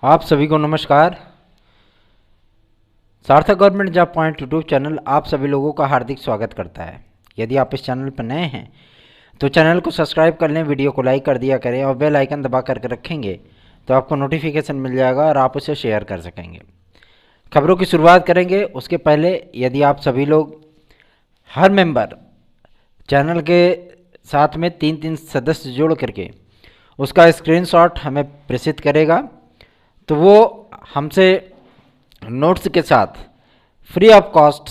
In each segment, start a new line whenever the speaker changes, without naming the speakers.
आप सभी को नमस्कार। सार्थक government job point YouTube channel आप सभी लोगों का हार्दिक स्वागत करता है। यदि आप इस चैनल पर नए हैं तो चैनल को सब्सक्राइब कर लें, वीडियो को लाइक कर दिया करें और बेल आइकन दबा करके रखेंगे तो आपको नोटिफिकेशन मिल जाएगा और आप उसे शेयर कर सकेंगे। खबरों की शुरुआत करेंगे उसके पहले यदि आप सभी लोग हर मेंबर चैनल के साथ में 3-3 सदस्य जोड़ करके उसका स्क्रीनशॉट हमें प्रेषित करेगा तो वो हमसे नोट्स के साथ फ्री ऑफ कॉस्ट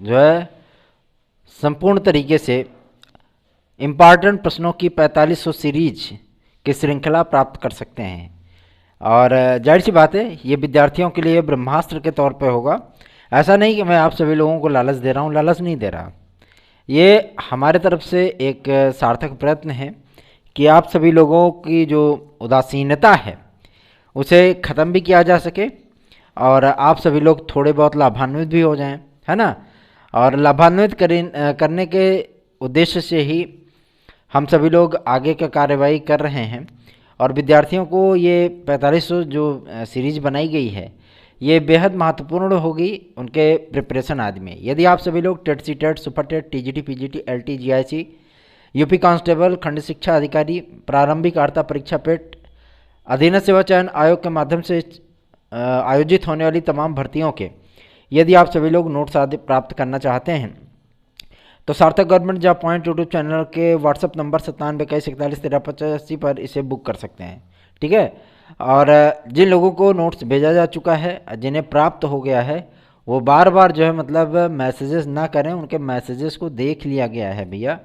जो है संपूर्ण तरीके से इम्पॉर्टेंट प्रश्नों की 4500 सीरीज की श्रृंखला प्राप्त कर सकते हैं। और जाहिर सी बात है ये विद्यार्थियों के लिए ब्रह्मास्त्र के तौर पे होगा। ऐसा नहीं कि मैं आप सभी लोगों को लालच दे रहा हूँ, लालच नहीं दे रहा। ये हमारे तरफ से एक सार्थक प्रयत्न है कि आप सभी लोगों की जो उदासीनता है उसे ख़त्म भी किया जा सके और आप सभी लोग थोड़े बहुत लाभान्वित भी हो जाएं, है ना। और लाभान्वित करने के उद्देश्य से ही हम सभी लोग आगे का कार्यवाही कर रहे हैं। और विद्यार्थियों को ये 4500 जो सीरीज बनाई गई है ये बेहद महत्वपूर्ण होगी उनके प्रिपरेशन आदि में। यदि आप सभी लोग TET C TET, super TET, TGT, PGT, LT, GIC, UP constable, खंड शिक्षा अधिकारी, प्रारंभिक वार्ता परीक्षा पेट, अधीनस्थ सेवा चयन आयोग के माध्यम से आयोजित होने वाली तमाम भर्तियों के यदि आप सभी लोग नोट्स आदि प्राप्त करना चाहते हैं तो सार्थक government job point YouTube channel के व्हाट्सअप नंबर 9721411385 पर इसे बुक कर सकते हैं, ठीक है। और जिन लोगों को नोट्स भेजा जा चुका है, जिन्हें प्राप्त हो गया है, वो बार बार जो है मतलब मैसेजेस ना करें, उनके मैसेजेस को देख लिया गया है भैया।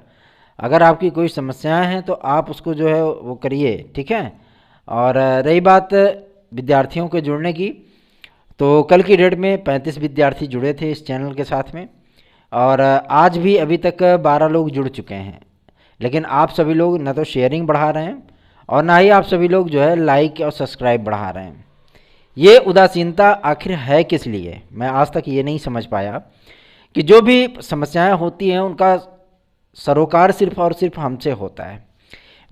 अगर आपकी कोई समस्याएं हैं तो आप उसको जो है वो करिए, ठीक है। और रही बात विद्यार्थियों के जुड़ने की, तो कल की डेट में 35 विद्यार्थी जुड़े थे इस चैनल के साथ में और आज भी अभी तक 12 लोग जुड़ चुके हैं। लेकिन आप सभी लोग न तो शेयरिंग बढ़ा रहे हैं और ना ही आप सभी लोग जो है लाइक और सब्सक्राइब बढ़ा रहे हैं। ये उदासीनता आखिर है किस लिए, मैं आज तक ये नहीं समझ पाया कि जो भी समस्याएं होती हैं उनका सरोकार सिर्फ और सिर्फ हमसे होता है।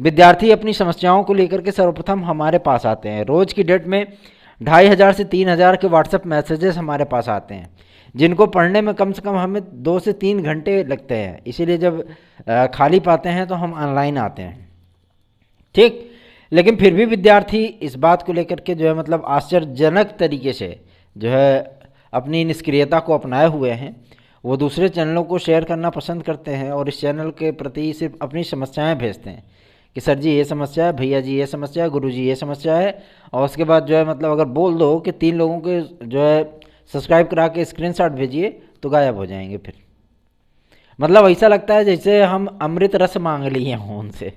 विद्यार्थी अपनी समस्याओं को लेकर के सर्वप्रथम हमारे पास आते हैं। रोज़ की डेट में 2500 से 3000 के व्हाट्सएप मैसेजेस हमारे पास आते हैं जिनको पढ़ने में कम से कम हमें 2 से 3 घंटे लगते हैं। इसीलिए जब खाली पाते हैं तो हम ऑनलाइन आते हैं, ठीक। लेकिन फिर भी विद्यार्थी इस बात को लेकर के जो है मतलब आश्चर्यजनक तरीके से जो है अपनी निष्क्रियता को अपनाए हुए हैं। वो दूसरे चैनलों को शेयर करना पसंद करते हैं और इस चैनल के प्रति सिर्फ अपनी समस्याएं भेजते हैं कि सर जी ये समस्या है, भैया जी ये समस्या है, गुरु जी ये समस्या है। और उसके बाद जो है मतलब अगर बोल दो कि 3 लोगों के जो है सब्सक्राइब करा के स्क्रीनशॉट भेजिए तो गायब हो जाएंगे। फिर मतलब ऐसा लगता है जैसे हम अमृत रस मांग लिए हों उनसे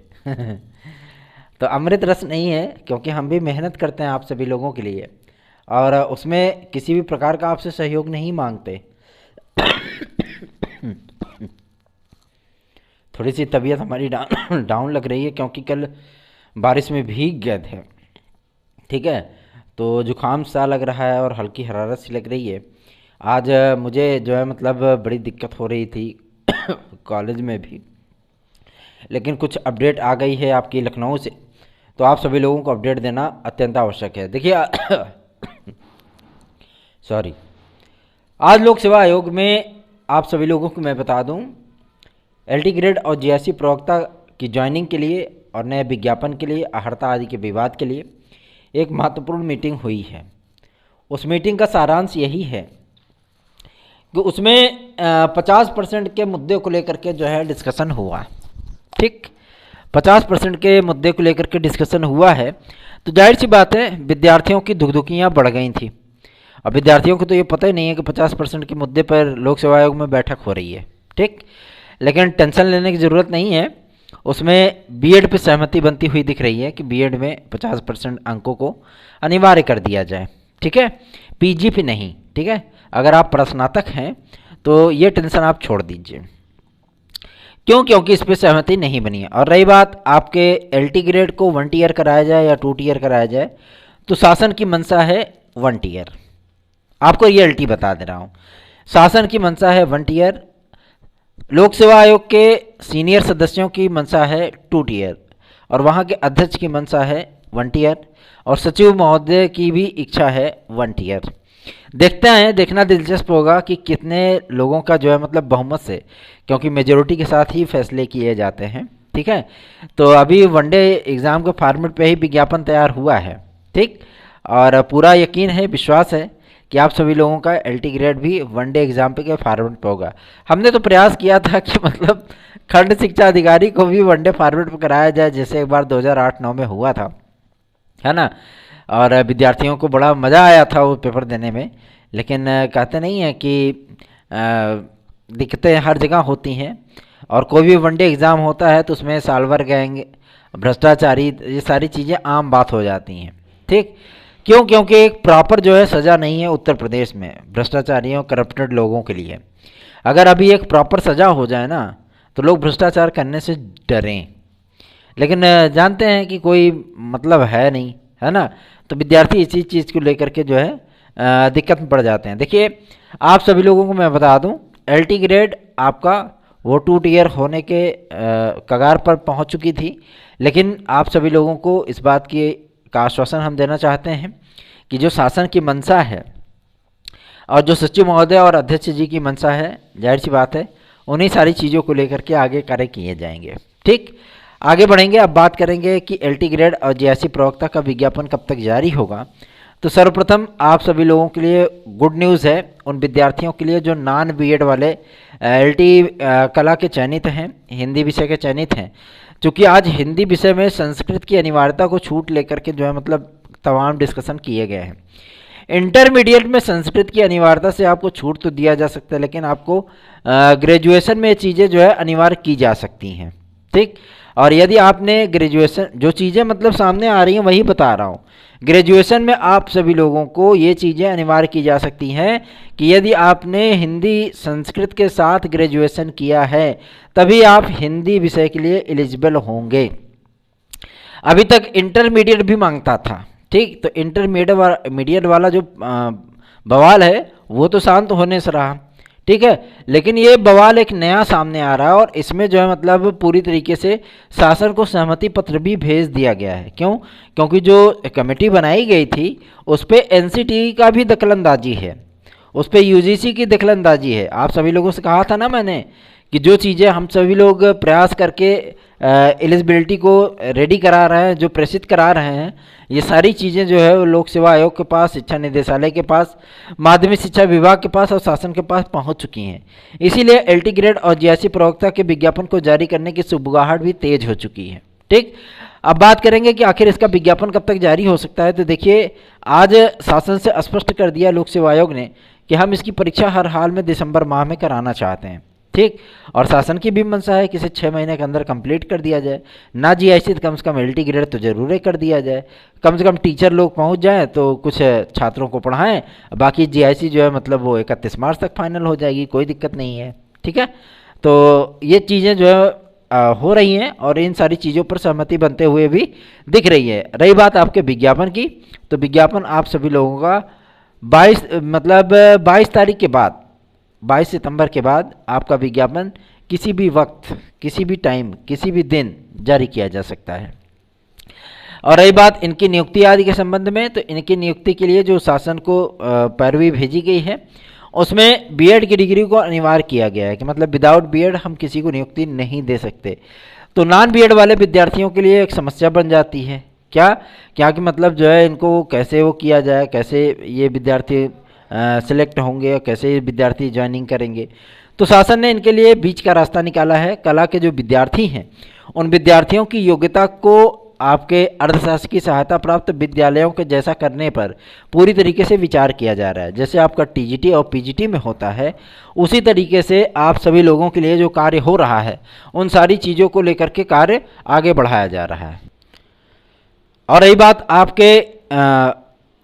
तो अमृत रस नहीं है, क्योंकि हम भी मेहनत करते हैं आप सभी लोगों के लिए और उसमें किसी भी प्रकार का आपसे सहयोग नहीं मांगते। थोड़ी सी तबीयत हमारी डाउन लग रही है क्योंकि कल बारिश में भीग गए थे, ठीक है। तो जुकाम सा लग रहा है और हल्की हरारत सी लग रही है। आज मुझे जो है मतलब बड़ी दिक्कत हो रही थी कॉलेज में भी, लेकिन कुछ अपडेट आ गई है आपकी लखनऊ से, तो आप सभी लोगों को अपडेट देना अत्यंत आवश्यक है। देखिए सॉरी, आज लोक सेवा आयोग में आप सभी लोगों को मैं बता दूं एलटी ग्रेड और जीआईसी प्रवक्ता की ज्वाइनिंग के लिए और नए विज्ञापन के लिए, अहर्ता आदि के विवाद के लिए एक महत्वपूर्ण मीटिंग हुई है। उस मीटिंग का सारांश यही है कि उसमें 50% के मुद्दे को लेकर के जो है डिस्कशन हुआ, ठीक। 50% के मुद्दे को लेकर के डिस्कशन हुआ है तो जाहिर सी बात है विद्यार्थियों की धुकधुकियाँ बढ़ गई थी। अब विद्यार्थियों को तो ये पता ही नहीं है कि 50% के मुद्दे पर लोक सेवा आयोग में बैठक हो रही है, ठीक। लेकिन टेंशन लेने की ज़रूरत नहीं है। उसमें बीएड पे सहमति बनती हुई दिख रही है कि बीएड में 50% अंकों को अनिवार्य कर दिया जाए, ठीक है, पीजी पे नहीं, ठीक है। अगर आप प्रस्नातक हैं तो ये टेंशन आप छोड़ दीजिए, क्यों, क्योंकि इस पर सहमति नहीं बनी है। और रही बात आपके एलटी ग्रेड को 1 ईयर कराया जाए या 2 ईयर कराया जाए, तो शासन की मंशा है 1 ईयर। आपको ये एलटी बता दे रहा हूँ, शासन की मंशा है 1 ईयर, लोक सेवा आयोग के सीनियर सदस्यों की मंशा है 2 ईयर और वहाँ के अध्यक्ष की मंशा है 1 ईयर और सचिव महोदय की भी इच्छा है 1 ईयर। देखते हैं, देखना दिलचस्प होगा कि कितने लोगों का जो है मतलब बहुमत से, क्योंकि मेजोरिटी के साथ ही फैसले किए जाते हैं। ठीक है, तो अभी वनडे एग्ज़ाम के फॉर्मेट पे ही विज्ञापन तैयार हुआ है। ठीक, और पूरा यकीन है, विश्वास है कि आप सभी लोगों का LT ग्रेड भी वनडे एग्ज़ाम पे के फॉर्मेट पे होगा। हमने तो प्रयास किया था कि मतलब खंड शिक्षा अधिकारी को भी वनडे फॉर्मेट पे कराया जाए, जैसे एक बार 2008-9 में हुआ था, है ना। और विद्यार्थियों को बड़ा मज़ा आया था वो पेपर देने में। लेकिन कहते नहीं है कि दिक्कतें हर जगह होती हैं, और कोई भी वनडे एग्ज़ाम होता है तो उसमें साल्वर गैंग, भ्रष्टाचारी, ये सारी चीज़ें आम बात हो जाती हैं। ठीक, क्यों? क्योंकि एक प्रॉपर जो है सज़ा नहीं है उत्तर प्रदेश में भ्रष्टाचारियों, करप्टेड लोगों के लिए। अगर अभी एक प्रॉपर सज़ा हो जाए ना, तो लोग भ्रष्टाचार करने से डरें, लेकिन जानते हैं कि कोई मतलब है नहीं, है ना। तो विद्यार्थी इसी चीज़ को लेकर के जो है दिक्कत में पड़ जाते हैं। देखिए, आप सभी लोगों को मैं बता दूं, LT ग्रेड आपका वो 2 ईयर होने के कगार पर पहुंच चुकी थी, लेकिन आप सभी लोगों को इस बात की का आश्वासन हम देना चाहते हैं कि जो शासन की मंशा है और जो सचिव महोदय और अध्यक्ष जी की मंशा है, जाहिर सी बात है, उन्हीं सारी चीज़ों को लेकर के आगे कार्य किए जाएंगे। ठीक, आगे बढ़ेंगे। अब बात करेंगे कि LT ग्रेड और JIC प्रवक्ता का विज्ञापन कब तक जारी होगा। तो सर्वप्रथम आप सभी लोगों के लिए गुड न्यूज़ है, उन विद्यार्थियों के लिए जो नॉन BEd वाले LT कला के चयनित हैं, हिंदी विषय के चयनित हैं। चूँकि आज हिंदी विषय में संस्कृत की अनिवार्यता को छूट लेकर के जो है मतलब तमाम डिस्कशन किए गए हैं। इंटरमीडिएट में संस्कृत की अनिवार्यता से आपको छूट तो दिया जा सकता है, लेकिन आपको ग्रेजुएशन में ये चीज़ें जो है अनिवार्य की जा सकती हैं। ठीक, और यदि आपने ग्रेजुएशन, जो चीज़ें मतलब सामने आ रही हैं वही बता रहा हूँ, ग्रेजुएशन में आप सभी लोगों को ये चीज़ें अनिवार्य की जा सकती हैं कि यदि आपने हिंदी संस्कृत के साथ ग्रेजुएशन किया है तभी आप हिंदी विषय के लिए एलिजिबल होंगे। अभी तक इंटरमीडिएट भी मांगता था। ठीक, तो इंटरमीडिएट वाला जो बवाल है वो तो शांत होने से रहा। ठीक है, लेकिन ये बवाल एक नया सामने आ रहा है, और इसमें जो है मतलब पूरी तरीके से शासन को सहमति पत्र भी भेज दिया गया है। क्यों? क्योंकि जो कमेटी बनाई गई थी उस पर NCT का भी दखलंदाजी है, उस पर UGC की दखलंदाजी है। आप सभी लोगों से कहा था ना मैंने कि जो चीज़ें हम सभी लोग प्रयास करके एलिजिबिलिटी को रेडी करा रहे हैं, जो प्रेषित करा रहे हैं, ये सारी चीज़ें जो है वो लोक सेवा आयोग के पास, शिक्षा निदेशालय के पास, माध्यमिक शिक्षा विभाग के पास और शासन के पास पहुंच चुकी हैं। इसीलिए LT ग्रेड और JIC प्रवक्ता के विज्ञापन को जारी करने की सुबुगाहट भी तेज हो चुकी है। ठीक, अब बात करेंगे कि आखिर इसका विज्ञापन कब तक जारी हो सकता है। तो देखिए, आज शासन से स्पष्ट कर दिया लोक सेवा आयोग ने कि हम इसकी परीक्षा हर हाल में दिसंबर माह में कराना चाहते हैं। ठीक, और शासन की भी मंशा है कि इसे 6 महीने के अंदर कंप्लीट कर दिया जाए। ना JIC तो कम से कम LT ग्रेड तो जरूर कर दिया जाए, कम से कम टीचर लोग पहुंच जाएं तो कुछ छात्रों को पढ़ाएं। बाकी JIC जो है मतलब वो 31 मार्च तक फाइनल हो जाएगी, कोई दिक्कत नहीं है। ठीक है, तो ये चीज़ें जो है हो रही हैं और इन सारी चीज़ों पर सहमति बनते हुए भी दिख रही है। रही बात आपके विज्ञापन की, तो विज्ञापन आप सभी लोगों का 22 तारीख के बाद, 22 सितंबर के बाद आपका विज्ञापन किसी भी वक्त, किसी भी टाइम, किसी भी दिन जारी किया जा सकता है। और रही बात इनकी नियुक्ति आदि के संबंध में, तो इनकी नियुक्ति के लिए जो शासन को पैरवी भेजी गई है उसमें BEd की डिग्री को अनिवार्य किया गया है कि मतलब विदाउट BEd हम किसी को नियुक्ति नहीं दे सकते। तो नॉन BEd वाले विद्यार्थियों के लिए एक समस्या बन जाती है। क्या कि मतलब जो है इनको कैसे वो किया जाए, कैसे ये विद्यार्थी सिलेक्ट होंगे और कैसे विद्यार्थी ज्वाइनिंग करेंगे। तो शासन ने इनके लिए बीच का रास्ता निकाला है। कला के जो विद्यार्थी हैं उन विद्यार्थियों की योग्यता को आपके अर्धशासकीय सहायता प्राप्त विद्यालयों के जैसा करने पर पूरी तरीके से विचार किया जा रहा है। जैसे आपका TGT और PGT में होता है, उसी तरीके से आप सभी लोगों के लिए जो कार्य हो रहा है उन सारी चीज़ों को लेकर के कार्य आगे बढ़ाया जा रहा है। और रही बात आपके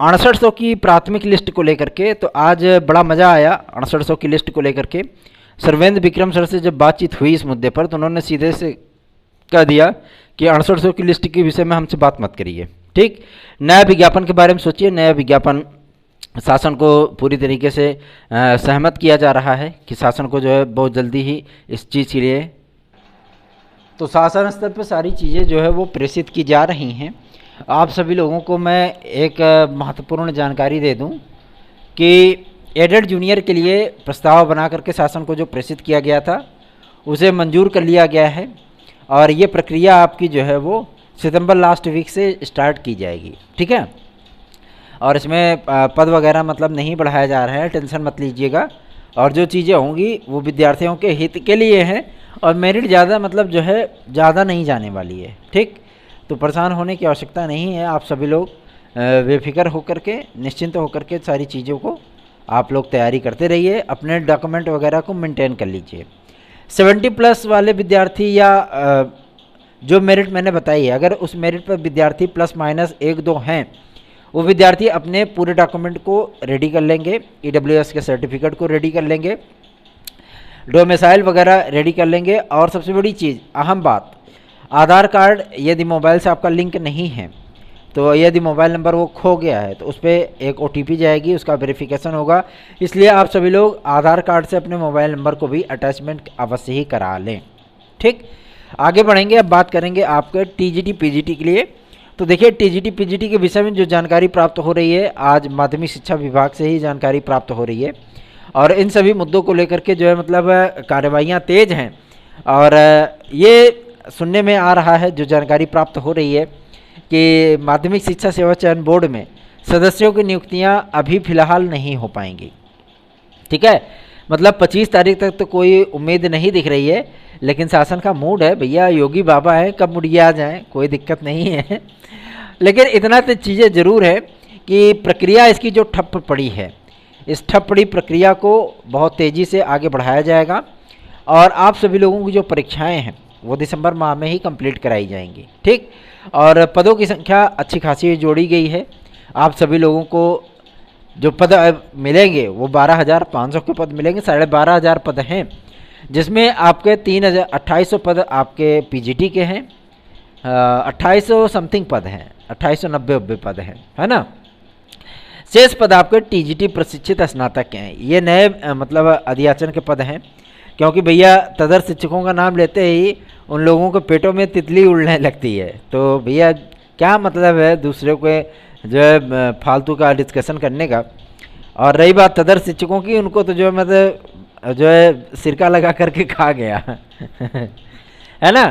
6800 की प्राथमिक लिस्ट को लेकर के, तो आज बड़ा मज़ा आया 6800 की लिस्ट को लेकर के। सर्वेंद्र विक्रम सर से जब बातचीत हुई इस मुद्दे पर तो उन्होंने सीधे से कह दिया कि 6800 की लिस्ट के विषय में हमसे बात मत करिए। ठीक, नया विज्ञापन के बारे में सोचिए। नया विज्ञापन शासन को पूरी तरीके से सहमत किया जा रहा है कि शासन को जो है बहुत जल्दी ही इस चीज़ के लिए, तो शासन स्तर पर सारी चीज़ें जो है वो प्रेषित की जा रही हैं। आप सभी लोगों को मैं एक महत्वपूर्ण जानकारी दे दूं कि एडेड जूनियर के लिए प्रस्ताव बना करके शासन को जो प्रेषित किया गया था उसे मंजूर कर लिया गया है और ये प्रक्रिया आपकी जो है वो सितंबर लास्ट वीक से स्टार्ट की जाएगी, ठीक है। और इसमें पद वगैरह मतलब नहीं बढ़ाया जा रहा है, टेंशन मत लीजिएगा। और जो चीज़ें होंगी वो विद्यार्थियों के हित के लिए हैं और मेरिट ज़्यादा मतलब जो है ज़्यादा नहीं जाने वाली है, ठीक। तो परेशान होने की आवश्यकता नहीं है। आप सभी लोग बेफिक्र होकर के, निश्चिंत होकर के सारी चीज़ों को आप लोग तैयारी करते रहिए, अपने डॉक्यूमेंट वगैरह को मेंटेन कर लीजिए। 70+ वाले विद्यार्थी या जो मेरिट मैंने बताई है, अगर उस मेरिट पर विद्यार्थी प्लस माइनस 1-2 हैं, वो विद्यार्थी अपने पूरे डॉक्यूमेंट को रेडी कर लेंगे, EWS के सर्टिफिकेट को रेडी कर लेंगे, डोमिसाइल वगैरह रेडी कर लेंगे। और सबसे बड़ी चीज़, अहम बात, आधार कार्ड यदि मोबाइल से आपका लिंक नहीं है तो यदि मोबाइल नंबर वो खो गया है तो उस पर एक OTP जाएगी, उसका वेरिफिकेशन होगा। इसलिए आप सभी लोग आधार कार्ड से अपने मोबाइल नंबर को भी अटैचमेंट अवश्य ही करा लें, ठीक। आगे बढ़ेंगे, अब बात करेंगे आपके TGT PGT के लिए। तो देखिए, TGT PGT के विषय में जो जानकारी प्राप्त हो रही है, आज माध्यमिक शिक्षा विभाग से ही जानकारी प्राप्त हो रही है और इन सभी मुद्दों को लेकर के जो है मतलब कार्रवाइयाँ तेज हैं। और ये सुनने में आ रहा है, जो जानकारी प्राप्त हो रही है, कि माध्यमिक शिक्षा सेवा चयन बोर्ड में सदस्यों की नियुक्तियां अभी फ़िलहाल नहीं हो पाएंगी, ठीक है। मतलब 25 तारीख तक तो कोई उम्मीद नहीं दिख रही है, लेकिन शासन का मूड है भैया, योगी बाबा है, कब मुड़िए आ जाएँ, कोई दिक्कत नहीं है। लेकिन इतना तो चीज़ें ज़रूर है कि प्रक्रिया इसकी जो ठप पड़ी है, इस ठप पड़ी प्रक्रिया को बहुत तेज़ी से आगे बढ़ाया जाएगा और आप सभी लोगों की जो परीक्षाएँ हैं वो दिसंबर माह में ही कंप्लीट कराई जाएंगी, ठीक। और पदों की संख्या अच्छी खासी जोड़ी गई है। आप सभी लोगों को जो पद मिलेंगे वो 12,500 के पद मिलेंगे, 12,500 पद हैं, जिसमें आपके 2800 पद आपके PGT के हैं, 2800 समथिंग पद हैं, 2890 पद हैं, है ना। शेष पद आपके TGT प्रशिक्षित स्नातक के हैं। ये नए मतलब अध्याचन के पद हैं, क्योंकि भैया तदर्थ शिक्षकों का नाम लेते ही उन लोगों के पेटों में तितली उड़ने लगती है। तो भैया क्या मतलब है दूसरे को जो है फालतू का डिस्कशन करने का। और रही बात तदर्थ शिक्षकों की, उनको तो जो है मतलब जो है सिरका लगा करके खा गया है ना,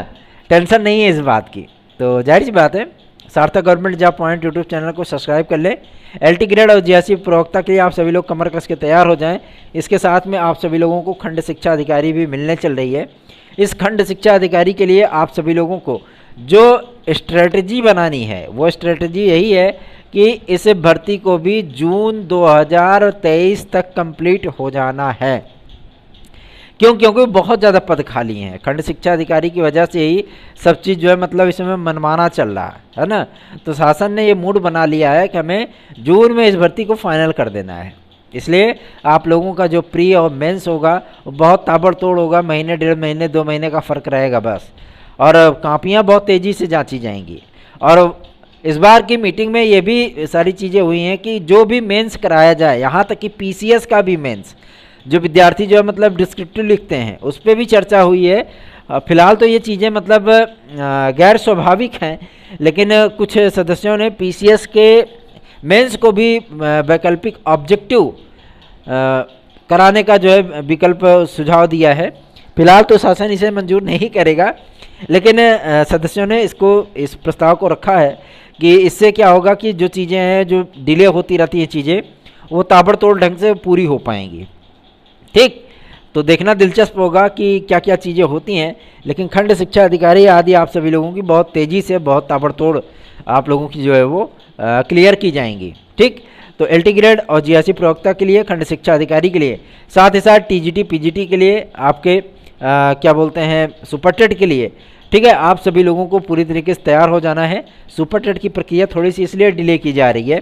टेंशन नहीं है इस बात की। तो जाहिर सी बात है, सार्थक government job point YouTube channel को सब्सक्राइब कर ले। LT ग्रेड और GRC प्रवक्ता के लिए आप सभी लोग कमर कस के तैयार हो जाएं। इसके साथ में आप सभी लोगों को खंड शिक्षा अधिकारी भी मिलने चल रही है। इस खंड शिक्षा अधिकारी के लिए आप सभी लोगों को जो स्ट्रेटजी बनानी है वो स्ट्रेटजी यही है कि इस भर्ती को भी जून 2023 तक कंप्लीट हो जाना है। क्यों? क्योंकि बहुत ज़्यादा पद खाली हैं। खंड शिक्षा अधिकारी की वजह से ही सब चीज़ जो है मतलब इसमें मनमाना चल रहा है ना। तो शासन ने ये मूड बना लिया है कि हमें जून में इस भर्ती को फाइनल कर देना है। इसलिए आप लोगों का जो प्री और मेंस होगा वो बहुत ताबड़तोड़ होगा, महीने 1.5 महीने 2 महीने का फ़र्क रहेगा बस। और कापियाँ बहुत तेज़ी से जांची जाएंगी। और इस बार की मीटिंग में ये भी सारी चीज़ें हुई हैं कि जो भी मेंस कराया जाए, यहाँ तक कि PCS का भी मेंस, जो विद्यार्थी जो है मतलब डिस्क्रिप्टिव लिखते हैं उस पर भी चर्चा हुई है। फिलहाल तो ये चीज़ें मतलब गैर स्वाभाविक हैं, लेकिन कुछ सदस्यों ने PCS के मेंस को भी वैकल्पिक ऑब्जेक्टिव कराने का जो है विकल्प सुझाव दिया है। फिलहाल तो शासन इसे मंजूर नहीं करेगा, लेकिन सदस्यों ने इस प्रस्ताव को रखा है कि इससे क्या होगा कि जो चीज़ें हैं, जो डिले होती रहती हैं चीज़ें, वो ताबड़तोड़ ढंग से पूरी हो पाएंगी। ठीक, तो देखना दिलचस्प होगा कि क्या क्या चीज़ें होती हैं। लेकिन खंड शिक्षा अधिकारी आदि आप सभी लोगों की बहुत तेज़ी से, बहुत ताबड़तोड़ आप लोगों की जो है वो क्लियर की जाएंगी। ठीक, तो LT ग्रेड और GRC प्रवक्ता के लिए, खंड शिक्षा अधिकारी के लिए, साथ ही साथ TGT PGT के लिए, आपके क्या बोलते हैं सुपर टेट के लिए, ठीक है, आप सभी लोगों को पूरी तरीके से तैयार हो जाना है। सुपर टेट की प्रक्रिया थोड़ी सी इसलिए डिले की जा रही है,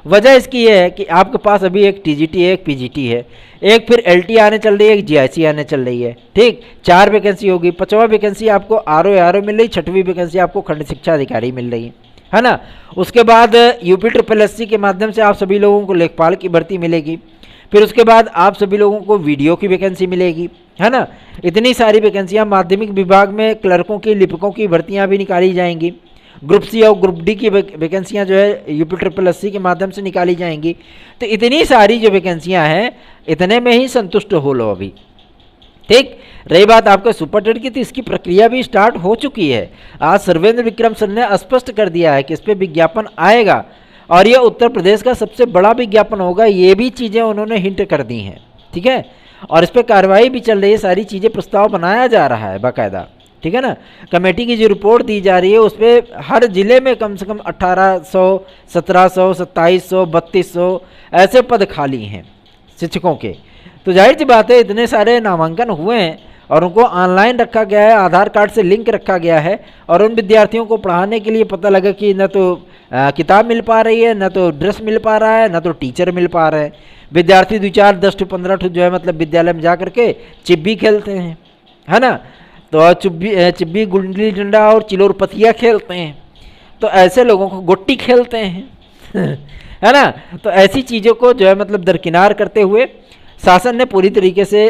वजह इसकी ये है कि आपके पास अभी एक TGT है, एक PGT है, एक फिर LT आने चल रही है, एक GRC आने चल रही है। ठीक, 4 वैकेंसी होगी। 5वां वैकेंसी आपको RO मिल रही, 6वीं वैकेंसी आपको खंड शिक्षा अधिकारी मिल रही है ना। उसके बाद UPSSC के माध्यम से आप सभी लोगों को लेखपाल की भर्ती मिलेगी। फिर उसके बाद आप सभी लोगों को VDO की वैकेंसी मिलेगी, है ना। इतनी सारी वैकेंसियां, माध्यमिक विभाग में क्लर्कों की, लिपिकों की भर्तियां भी निकाली जाएंगी। ग्रुप सी और ग्रुप डी की वैकेंसियाँ जो है यूपी ट्रिपल एससी के माध्यम से निकाली जाएंगी। तो इतनी सारी जो वैकेंसियाँ हैं इतने में ही संतुष्ट हो लो अभी। ठीक, रही बात आपका सुपर टेट की, तो इसकी प्रक्रिया भी स्टार्ट हो चुकी है। आज सर्वेंद्र विक्रम सर ने स्पष्ट कर दिया है कि इस पर विज्ञापन आएगा और यह उत्तर प्रदेश का सबसे बड़ा विज्ञापन होगा, ये भी चीज़ें उन्होंने हिंट कर दी हैं। ठीक है, और इस पर कार्रवाई भी चल रही है, सारी चीज़ें प्रस्ताव बनाया जा रहा है बाकायदा। ठीक है ना, कमेटी की जो रिपोर्ट दी जा रही है उस पर हर जिले में कम से कम 1800, 1700, 2700, 3200 ऐसे पद खाली हैं शिक्षकों के। तो जाहिर सी बात है इतने सारे नामांकन हुए हैं और उनको ऑनलाइन रखा गया है, आधार कार्ड से लिंक रखा गया है और उन विद्यार्थियों को पढ़ाने के लिए पता लगा कि न तो किताब मिल पा रही है, न तो ड्रेस मिल पा रहा है, न तो टीचर मिल पा रहे हैं। विद्यार्थी 2, 4, 10 to 15 जो है मतलब विद्यालय में जा करके चिब्बी खेलते हैं, है ना, तो चिब्बी गुल्ली डंडा और चिलोर पतिया खेलते हैं। तो ऐसे लोगों को गुट्टी खेलते हैं है ना। तो ऐसी चीज़ों को जो है मतलब दरकिनार करते हुए शासन ने पूरी तरीके से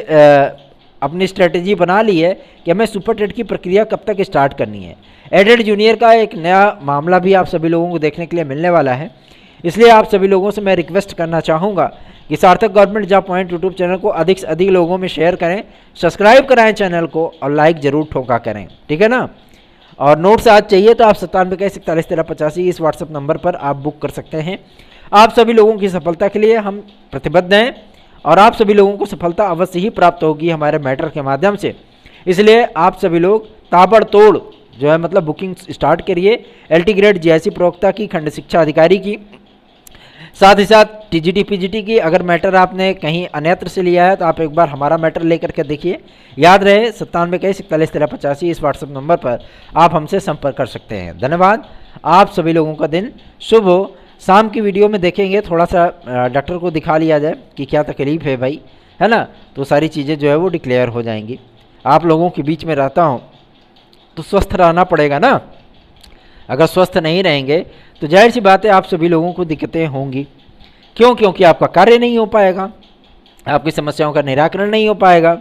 अपनी स्ट्रेटेजी बना ली है कि हमें सुपर टेट की प्रक्रिया कब तक स्टार्ट करनी है। एडेड जूनियर का एक नया मामला भी आप सभी लोगों को देखने के लिए मिलने वाला है, इसलिए आप सभी लोगों से मैं रिक्वेस्ट करना चाहूँगा कि सार्थक government job point YouTube channel को अधिक से अधिक लोगों में शेयर करें, सब्सक्राइब कराएं चैनल को और लाइक ज़रूर ठोका करें। ठीक है ना, और नोट्स आज चाहिए तो आप 9721411385 इस व्हाट्सएप नंबर पर आप बुक कर सकते हैं। आप सभी लोगों की सफलता के लिए हम प्रतिबद्ध हैं और आप सभी लोगों को सफलता अवश्य ही प्राप्त होगी हमारे मैटर के माध्यम से। इसलिए आप सभी लोग ताबड़तोड़ जो है मतलब बुकिंग स्टार्ट करिए। एलटी ग्रेड जीआईसी प्रवक्ता की, खंड शिक्षा अधिकारी की, साथ ही साथ टीजीटी पीजीटी की। अगर मैटर आपने कहीं अन्यत्र से लिया है तो आप एक बार हमारा मैटर लेकर के देखिए। याद रहे 9721411385 इस व्हाट्सएप नंबर पर आप हमसे संपर्क कर सकते हैं। धन्यवाद, आप सभी लोगों का दिन शुभ हो। शाम की वीडियो में देखेंगे, थोड़ा सा डॉक्टर को दिखा लिया जाए कि क्या तकलीफ़ है भाई, है ना, तो सारी चीज़ें जो है वो डिक्लेयर हो जाएंगी। आप लोगों के बीच में रहता हूँ तो स्वस्थ रहना पड़ेगा ना। अगर स्वस्थ नहीं रहेंगे तो जाहिर सी बात है आप सभी लोगों को दिक्कतें होंगी। क्यों? क्योंकि आपका कार्य नहीं हो पाएगा, आपकी समस्याओं का निराकरण नहीं हो पाएगा।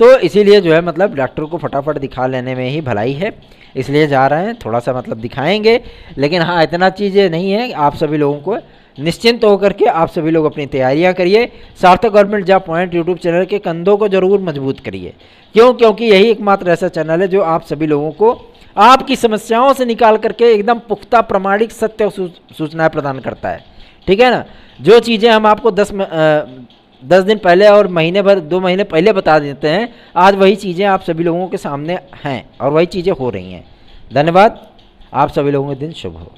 तो इसीलिए जो है मतलब डॉक्टर को फटाफट दिखा लेने में ही भलाई है, इसलिए जा रहे हैं, थोड़ा सा मतलब दिखाएंगे। लेकिन हाँ, इतना चीज़ें नहीं है, आप सभी लोगों को निश्चिंत होकर के आप सभी लोग अपनी तैयारियां करिए। सार्थक government job point YouTube channel के कंधों को जरूर मजबूत करिए। क्यों? क्योंकि यही एकमात्र ऐसा चैनल है जो आप सभी लोगों को आपकी समस्याओं से निकाल करके एकदम पुख्ता प्रमाणिक सत्य सूचनाएं प्रदान करता है। ठीक है ना, जो चीज़ें हम आपको 10 दिन पहले और महीने भर 2 महीने पहले बता देते हैं, आज वही चीज़ें आप सभी लोगों के सामने हैं और वही चीज़ें हो रही हैं। धन्यवाद, आप सभी लोगों का दिन शुभ हो।